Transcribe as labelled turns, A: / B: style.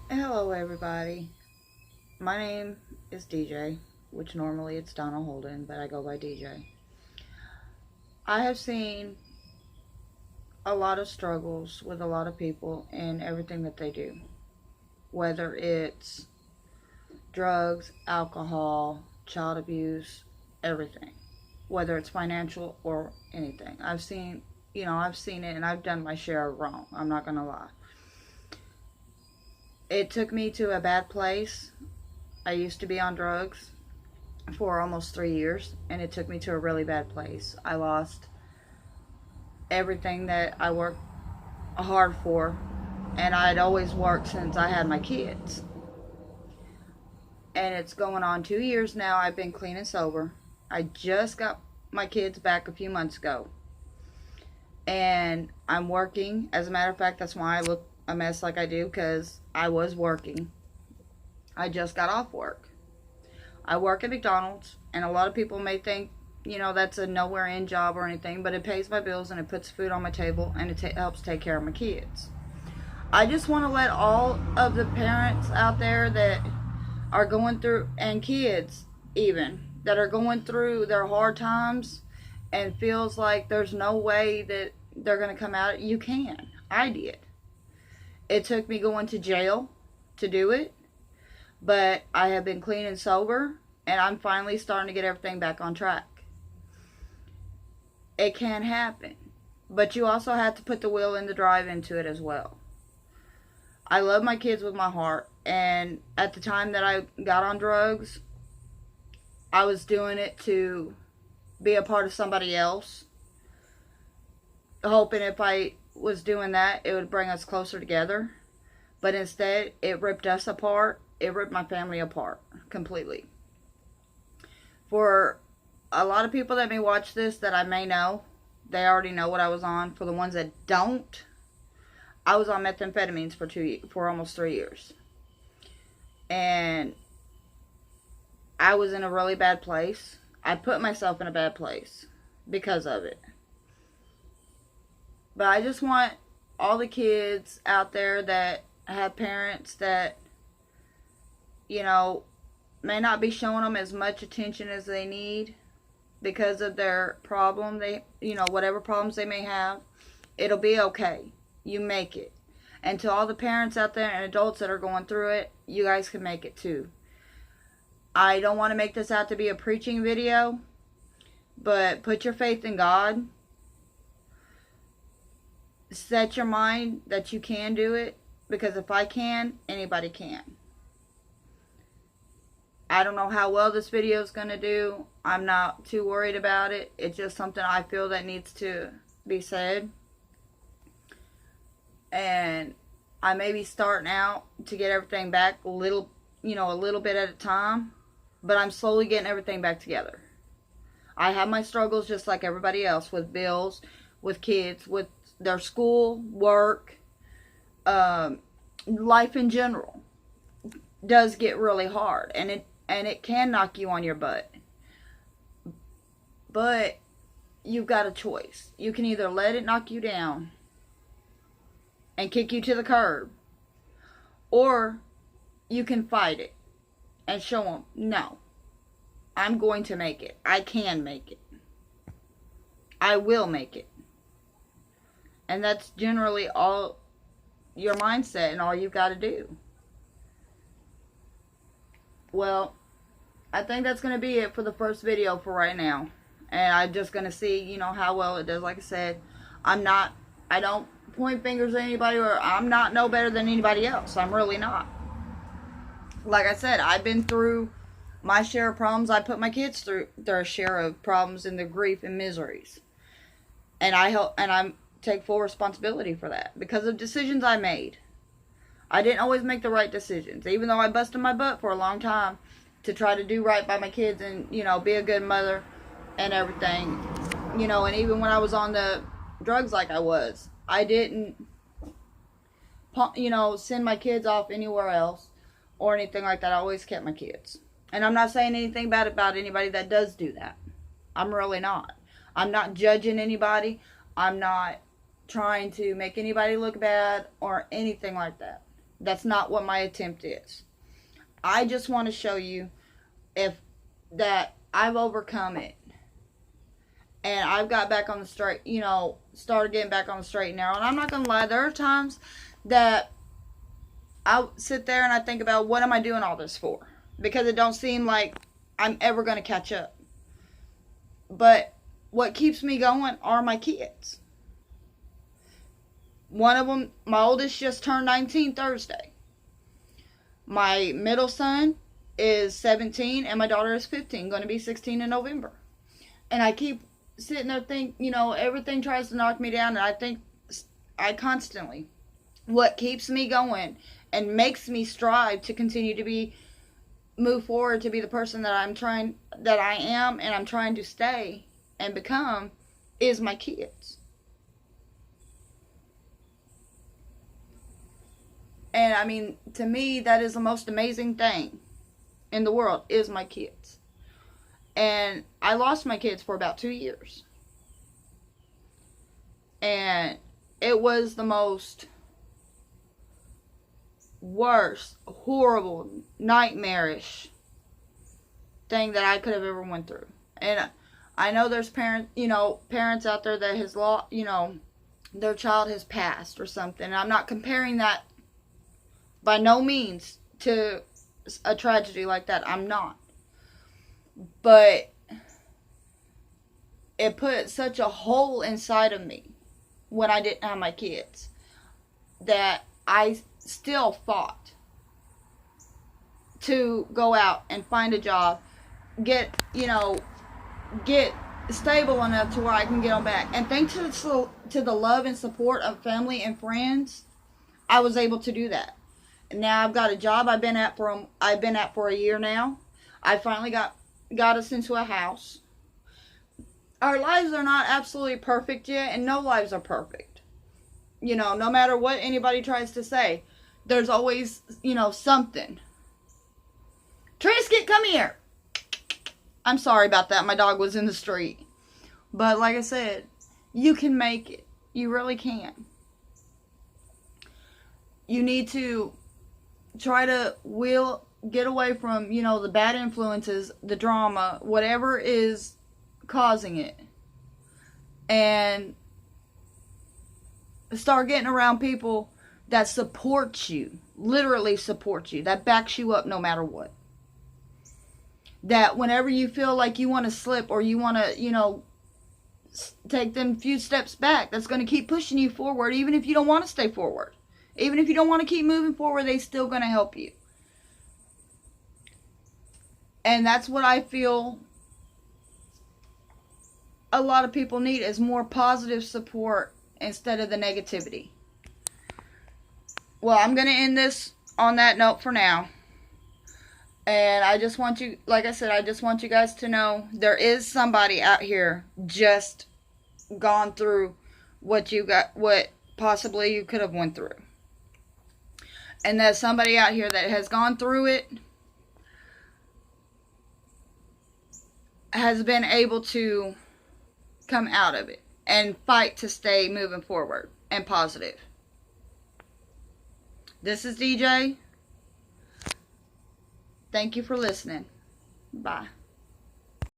A: Hello, everybody. My name is DJ, which normally it's Donna Holden, but I go by DJ. I have seen a lot of struggles with a lot of people in everything that they do, whether it's drugs, alcohol, child abuse, everything, whether it's financial or anything. I've seen it and I've done my share of wrong. I'm not going to lie. It took me to a bad place. I used to be on drugs for almost 3 years, and it took me to a really bad place. I lost everything that I worked hard for, and I had always worked since I had my kids. And it's going on 2 years now. I've been clean and sober. I just got my kids back a few months ago, and I'm working. As a matter of fact, that's why I look a mess like I do, because I was working. I just got off work. I work at McDonald's, and a lot of people may think, that's a nowhere in job or anything, but it pays my bills and it puts food on my table and it helps take care of my kids. I just want to let all of the parents out there that are going through, and kids even, that are going through their hard times and feels like there's no way that they're going to come out. You can. I did. It took me going to jail to do it, but I have been clean and sober, and I'm finally starting to get everything back on track. It can happen, but you also have to put the will and the drive into it as well. I love my kids with my heart, and at the time that I got on drugs, I was doing it to be a part of somebody else, hoping if I was doing that, it would bring us closer together. But instead, it ripped us apart. It ripped my family apart completely. For a lot of people that may watch this that I may know, they already know what I was on. For the ones that don't, I was on methamphetamines for almost 3 years. And I was in a really bad place. I put myself in a bad place because of it. But I just want all the kids out there that have parents that, may not be showing them as much attention as they need because of their problem. Whatever problems they may have, it'll be okay. You make it. And to all the parents out there and adults that are going through it, you guys can make it too. I don't want to make this out to be a preaching video, but put your faith in God. Set your mind that you can do it, because if I can, anybody can. I don't know how well this video is going to do. I'm not too worried about it. It's just something I feel that needs to be said. And I may be starting out to get everything back a little bit at a time. But I'm slowly getting everything back together. I have my struggles just like everybody else, with bills, with kids, with their school, work, life in general does get really hard, and it can knock you on your butt. But you've got a choice. You can either let it knock you down and kick you to the curb, or you can fight it and show them, no, I'm going to make it. I can make it. I will make it. And that's generally all your mindset and all you've got to do. Well, I think that's going to be it for the first video for right now. And I'm just going to see, how well it does. Like I said, I don't point fingers at anybody, or I'm not no better than anybody else. I'm really not. Like I said, I've been through my share of problems. I put my kids through their share of problems and the grief and miseries. And I take full responsibility for that because of decisions I made. I didn't always make the right decisions, even though I busted my butt for a long time to try to do right by my kids and, be a good mother and everything. And even when I was on the drugs like I was, I didn't, send my kids off anywhere else or anything like that. I always kept my kids. And I'm not saying anything bad about anybody that does do that. I'm really not. I'm not judging anybody. I'm not trying to make anybody look bad or anything like that. That's not what my attempt is. I just want to show you that I've overcome it. And I've got back on the straight, started getting back on the straight and narrow. And I'm not going to lie, there are times that I sit there and I think about, what am I doing all this for? Because it don't seem like I'm ever going to catch up. But what keeps me going are my kids. One of them, my oldest, just turned 19 Thursday. My middle son is 17 and my daughter is 15, going to be 16 in November. And I keep sitting there thinking, everything tries to knock me down, and I think constantly, what keeps me going and makes me strive to continue to move forward to be the person that I am and I'm trying to stay and become, is my kids. And I mean, to me, that is the most amazing thing in the world, is my kids. And I lost my kids for about 2 years. And it was the most worst, horrible, nightmarish thing that I could have ever went through. And I know there's parents out there that has lost, their child has passed or something. And I'm not comparing that by no means to a tragedy like that. I'm not. But it put such a hole inside of me when I didn't have my kids that I still fought to go out and find a job, get stable enough to where I can get them back. And thanks to the love and support of family and friends, I was able to do that. And now I've got a job I've been at for a year now. I finally got us into a house. Our lives are not absolutely perfect yet, and no lives are perfect. No matter what anybody tries to say, there's always, something. Trisket, come here. I'm sorry about that. My dog was in the street. But like I said, you can make it. You really can. You need to try to get away from, the bad influences, the drama, whatever is causing it. And start getting around people that support you, literally support you, that backs you up no matter what. That whenever you feel like you want to slip or you want to, take them few steps back, that's going to keep pushing you forward, even if you don't want to stay forward. Even if you don't want to keep moving forward, they're still going to help you. And that's what I feel a lot of people need, is more positive support instead of the negativity. Well, I'm going to end this on that note for now. And I just want you, like I said, I just want you guys to know there is somebody out here just gone through what possibly you could have went through. And there's somebody out here that has gone through it, has been able to come out of it and fight to stay moving forward and positive. This is DJ. Thank you for listening. Bye.